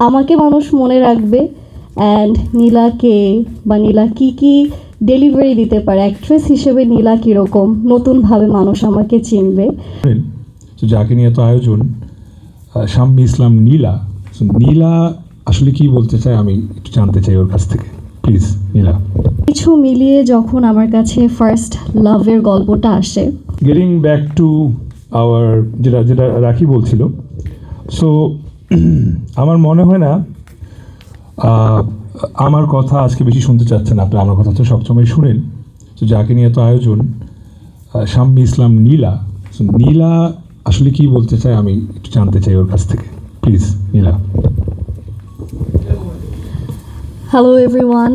আমাকে মানুষ মনে রাখবে অ্যান্ড নীলাকে বা নীলা কী ডেলিভারি দিতে পারে, অ্যাক্ট্রেস হিসেবে নীলা কীরকম, নতুনভাবে মানুষ আমাকে চিনবে। তো যাকে নিয়ে তো আয়োজন, শাম্মী ইসলাম নীলা। নীলা আসলে কি বলতে চায় আমি একটু জানতে চাই ওর কাছ থেকে, প্লিজ নীলা। কিছু মিলিয়ে যখন আমার কাছে ফার্স্ট লাভের গল্পটা আসে, গেটিং ব্যাক টু আওয়ার যেটা রাখি বলছিল, সো আমার মনে হয় না আমার কথা আজকে বেশি শুনতে চাচ্ছেন আপনারা, আমার কথা তো সবসময় শুনেন। তো যাকে নিয়ে তো আয়োজন, শাম্মী ইসলাম নীলা। নীলা আসলে কি বলতে চায় আমি একটু জানতে চাই ওর কাছ থেকে, please Nila. Hello everyone,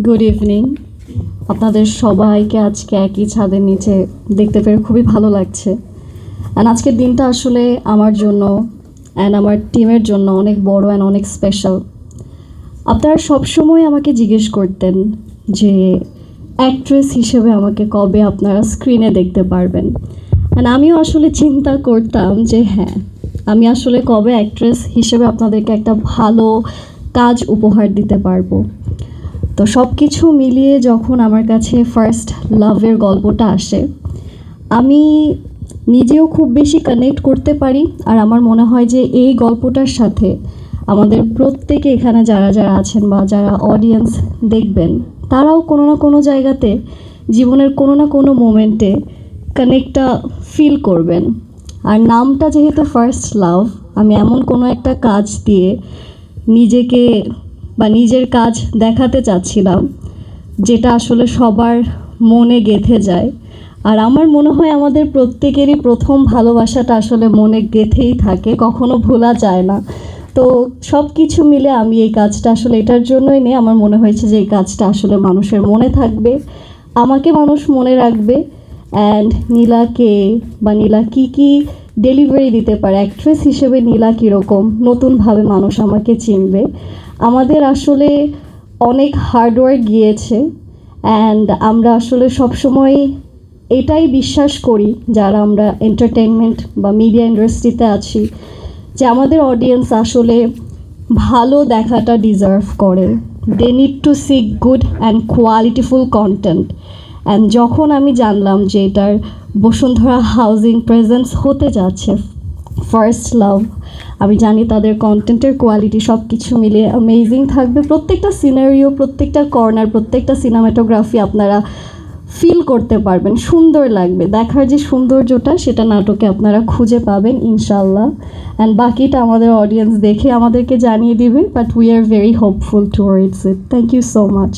good evening. আপনাদের সবাইকে আজকে একই ছাদের নিচে দেখতে পেরে খুবই ভালো লাগছে। অ্যান্ড আজকের দিনটা আসলে আমার জন্য অ্যান্ড আমার টিমের জন্য অনেক বড় অ্যান্ড অনেক স্পেশাল। আপনারা সবসময় আমাকে জিজ্ঞেস করতেন যে অ্যাক্ট্রেস হিসেবে আমাকে কবে আপনারা স্ক্রিনে দেখতে পারবেন। অ্যান্ড আমিও আসলে চিন্তা করতাম যে হ্যাঁ, আমি আসলে কবে অ্যাক্ট্রেস হিসেবে আপনাদেরকে একটা ভালো কাজ উপহার দিতে পারবো। তো সব কিছু মিলিয়ে যখন আমার কাছে ফার্স্ট লাভের গল্পটা আসে, আমি নিজেও খুব বেশি কানেক্ট করতে পারি। আর আমার মনে হয় যে এই গল্পটার সাথে আমাদের প্রত্যেকে এখানে যারা আছেন বা যারা অডিয়েন্স দেখবেন, তারাও কোনো না কোনো জায়গাতে জীবনের কোনো না কোনো মোমেন্টে কানেক্টটা ফিল করবেন। আর নামটা যেহেতু ফার্স্ট লাভ, আমি এমন কোনো একটা কাজ দিয়ে নিজেকে বা নিজের কাজ দেখাতে চাচ্ছিলাম যেটা আসলে সবার মনে গেঁথে যায়। আর আমার মনে হয় আমাদের প্রত্যেকেরই প্রথম ভালোবাসাটা আসলে মনে গেঁথেই থাকে, কখনো ভোলা যায় না। তো সব কিছু মিলে আমি এই কাজটা আসলে এটার জন্যই নিয়ে আমার মনে হয়েছে যে এই কাজটা আসলে মানুষের মনে থাকবে, আমাকে মানুষ মনে রাখবে অ্যান্ড নীলাকে বা নীলা কী ডেলিভারি দিতে পারে, অ্যাক্ট্রেস হিসেবে নীলা কীরকম, নতুনভাবে মানুষ আমাকে চিনবে। আমাদের আসলে অনেক হার্ডওয়ার্ক গিয়েছে অ্যান্ড আমরা আসলে সবসময় এটাই বিশ্বাস করি যারা আমরা এন্টারটেনমেন্ট বা মিডিয়া ইন্ডাস্ট্রিতে আছি, যে আমাদের অডিয়েন্স আসলে ভালো দেখাটা ডিজার্ভ করে। They need to seek good and qualityful content. And যখন আমি জানলাম যে এটার বসুন্ধরা হাউজিং প্রেজেন্স হতে যাচ্ছে ফার্স্ট লাভ, আমি জানি তাদের কন্টেন্টের কোয়ালিটি সব কিছু মিলিয়ে অ্যামেজিং থাকবে। প্রত্যেকটা সিনারিও, প্রত্যেকটা কর্নার, প্রত্যেকটা সিনেমাটোগ্রাফি আপনারা ফিল করতে পারবেন, সুন্দর লাগবে। দেখার যে সৌন্দর্যটা সেটা নাটকে আপনারা খুঁজে পাবেন ইনশাল্লাহ। অ্যান্ড বাকিটা আমাদের অডিয়েন্স দেখে আমাদেরকে জানিয়ে দিবে, but we are very hopeful towards it. Thank you so much.